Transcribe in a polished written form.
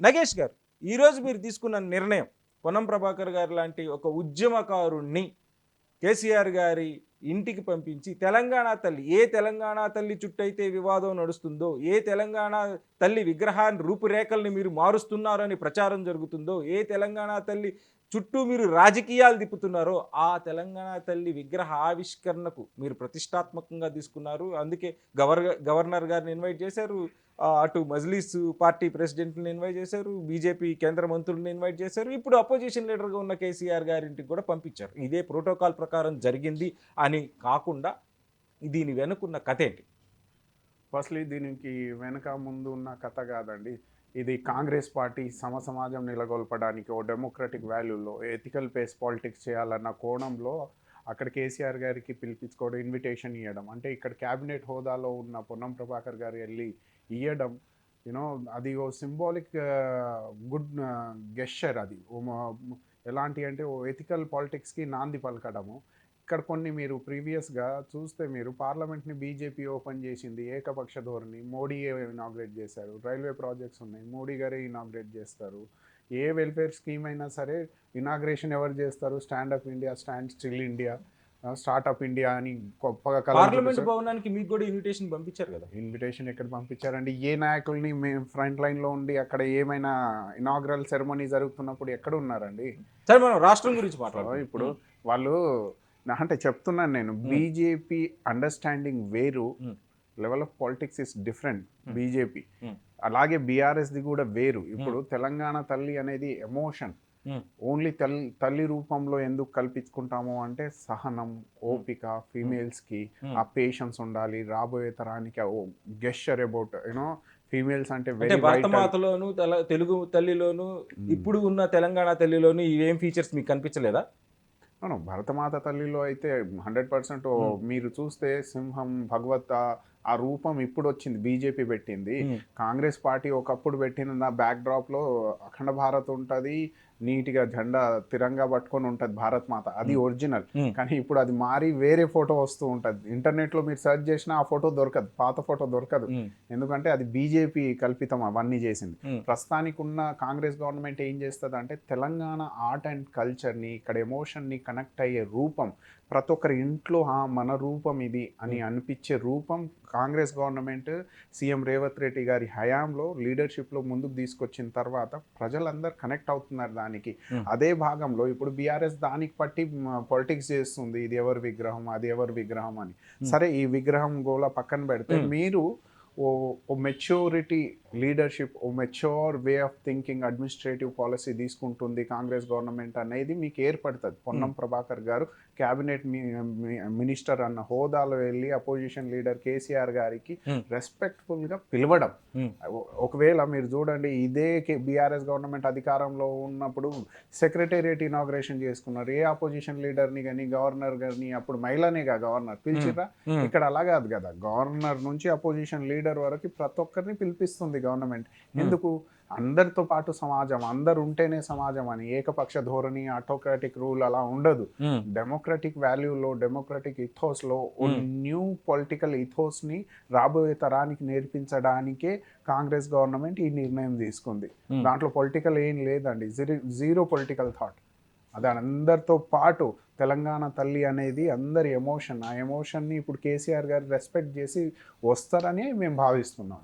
నగేష్ గారు, ఈరోజు మీరు తీసుకున్న నిర్ణయం, పొన్నం ప్రభాకర్ గారు లాంటి ఒక ఉద్యమకారుణ్ణి కేసీఆర్ గారి ఇంటికి పంపించి తెలంగాణ తల్లి, ఏ తెలంగాణ తల్లి చుట్టైతే వివాదం నడుస్తుందో, ఏ తెలంగాణ తల్లి విగ్రహాన్ని రూపురేఖల్ని మీరు మారుస్తున్నారని ప్రచారం జరుగుతుందో, ఏ తెలంగాణ తల్లి చుట్టూ మీరు రాజకీయాలు తిప్పుతున్నారో, ఆ తెలంగాణ తల్లి విగ్రహ ఆవిష్కరణకు మీరు ప్రతిష్టాత్మకంగా తీసుకున్నారు. అందుకే గవర్నర్ గారిని ఇన్వైట్ చేశారు, అటు మజ్లీస్ పార్టీ ప్రెసిడెంట్ని ఇన్వైట్ చేశారు, బీజేపీ కేంద్ర మంత్రులను ఇన్వైట్ చేశారు, ఇప్పుడు అపోజిషన్ లీడర్గా ఉన్న కేసీఆర్ గారింటికి కూడా పంపించారు. ఇదే ప్రోటోకాల్ ప్రకారం జరిగింది అని కాకుండా దీని వెనుకున్న కథ ఏంటి? ఫస్ట్లీ దీనికి వెనక ముందు ఉన్న కథ కాదండి. ఇది కాంగ్రెస్ పార్టీ సమాజం నెలకొల్పడానికి ఓ డెమోక్రటిక్ వాల్యూలో ఎథికల్ పేస్ పాలిటిక్స్ చేయాలన్న కోణంలో అక్కడ కేసీఆర్ గారికి పిలిపించుకోవడం, ఇన్విటేషన్ ఇవ్వడం. అంటే ఇక్కడ క్యాబినెట్ హోదాలో ఉన్న పొన్నం ప్రభాకర్ గారు వెళ్ళి ఇవ్వడం, యూనో అది ఓ సింబాలిక్ గుడ్ గెస్చర్. అది ఎలాంటి అంటే ఓ ఎథికల్ పాలిటిక్స్కి నాంది పలకడము. ఇక్కడ కొన్ని మీరు ప్రీవియస్గా చూస్తే మీరు పార్లమెంట్ని బీజేపీ ఓపెన్ చేసింది, ఏకపక్ష ధోరణి. మోడీ ఇనాగ్రేట్ చేశారు. రైల్వే ప్రాజెక్ట్స్ ఉన్నాయి, మోడీ గారే ఇనాగ్రేట్ చేస్తారు. ఏ వెల్ఫేర్ స్కీమ్ అయినా సరే ఇనాగ్రేషన్ ఎవరు చేస్తారు? Stand up India, stand still India, startup India అని గొప్పగా పార్లమెంట్ భవనానికి మీకు కూడా ఇన్విటేషన్ పంపించారు కదా. ఇన్విటేషన్ ఎక్కడ పంపించారండి? ఏ నాయకుల్ని మేము ఫ్రంట్ లైన్లో ఉండి అక్కడ ఏమైనా ఇనాగ్రల్ సెరమనీ జరుగుతున్నప్పుడు ఎక్కడ ఉన్నారండి? సరే, మనం రాష్ట్రం గురించి మాట్లాడదాం. ఇప్పుడు వాళ్ళు అంటే చెప్తున్నాను నేను, బీజేపీ అండర్స్టాండింగ్ వేరు, level of politics is different BJP. అలాగే బీఆర్ఎస్ది కూడా వేరు. ఇప్పుడు తెలంగాణ తల్లి అనేది ఎమోషన్. ఓన్లీ తల్లి రూపంలో ఎందుకు కల్పించుకుంటాము అంటే సహనం, ఓపిక, ఫీమేల్స్కి ఆ పేషెన్స్ ఉండాలి. రాబోయే తరానికి గెస్చర్ అబౌట్ యూనో ఫీమేల్స్ అంటే భారతమాతలోను తెలుగు తల్లిలోను ఇప్పుడు ఉన్న తెలంగాణ తల్లిలోను ఇవేం ఫీచర్స్ మీకు కనిపించలేదా? భరతమాత తల్లిలో అయితే 100% మీరు చూస్తే సింహం, భగవత్ ఆ రూపం ఇప్పుడు వచ్చింది, బీజేపీ పెట్టింది. కాంగ్రెస్ పార్టీ ఒకప్పుడు పెట్టిన బ్యాక్ డ్రాప్లో అఖండ భారత్ ఉంటుంది, నీట్గా జెండా తిరంగా పట్టుకొని ఉంటుంది భారత్ మాత, అది ఒరిజినల్. కానీ ఇప్పుడు అది మారి వేరే ఫోటో వస్తూ ఉంటుంది. ఇంటర్నెట్లో మీరు సెర్చ్ చేసినా ఆ ఫోటో దొరకదు, పాత ఫోటో దొరకదు. ఎందుకంటే అది బీజేపీ కల్పితం అవన్నీ చేసింది. ప్రస్తుతానికి ఉన్న కాంగ్రెస్ గవర్నమెంట్ ఏం చేస్తుంది అంటే తెలంగాణ ఆర్ట్ అండ్ కల్చర్ని, ఇక్కడ ఎమోషన్ని కనెక్ట్ అయ్యే రూపం, ప్రతి ఒక్కరి ఇంట్లో మన రూపం ఇది అని అనిపించే రూపం కాంగ్రెస్ గవర్నమెంట్ సీఎం రేవంత్ రెడ్డి గారి హయాంలో లీడర్షిప్లో ముందుకు తీసుకొచ్చిన తర్వాత ప్రజలందరూ కనెక్ట్ అవుతున్నారు దానికి. అదే భాగంలో ఇప్పుడు బీఆర్ఎస్ దానికి పట్టి పాలిటిక్స్ చేస్తుంది, ఇది ఎవరి విగ్రహం, అది ఎవరి విగ్రహం అని. సరే, ఈ విగ్రహం గోల పక్కన పెడితే మీరు ఓ మెచ్యూరిటీ లీడర్షిప్, ఓ mature way of thinking, administrative policy తీసుకుంటుంది కాంగ్రెస్ గవర్నమెంట్ అనేది మీకు ఏర్పడుతుంది. పొన్నం ప్రభాకర్ గారు క్యాబినెట్ మినిస్టర్ అన్న హోదాలో వెళ్ళి అపోజిషన్ లీడర్ కేసీఆర్ గారికి రెస్పెక్ట్ఫుల్గా పిలవడం. ఒకవేళ మీరు చూడండి, ఇదే బీఆర్ఎస్ గవర్నమెంట్ అధికారంలో ఉన్నప్పుడు సెక్రటేరియట్ ఇనాగ్రేషన్ చేసుకున్నారు. ఏ అపోజిషన్ లీడర్ని కానీ గవర్నర్ గారిని, అప్పుడు మహిళనేగా గవర్నర్, పిలిచిరా? ఇక్కడ అలా కాదు కదా, గవర్నర్ నుంచి అపోజిషన్ లీడర్ వరకు ప్రతి ఒక్కరిని పిలిపిస్తుంది గవర్నమెంట్. ఎందుకు? అందరితో పాటు సమాజం, అందరు ఉంటేనే సమాజం అని. ఏకపక్ష ధోరణి, ఆటోక్రాటిక్ రూల్ అలా ఉండదు. డెమోక్రటిక్ వాల్యూలో, డెమోక్రటిక్ ఇథోస్లో న్యూ పొలిటికల్ ఇథోస్ని రాబోయే తరానికి నేర్పించడానికే కాంగ్రెస్ గవర్నమెంట్ ఈ నిర్ణయం తీసుకుంది. దాంట్లో పొలిటికల్ ఏం లేదండి, జీరో పొలిటికల్ థాట్. అది అందరితో పాటు తెలంగాణ తల్లి అనేది అందరి ఎమోషన్. ఆ ఎమోషన్ని ఇప్పుడు కేసీఆర్ గారు రెస్పెక్ట్ చేసి వస్తారని మేము భావిస్తున్నాం.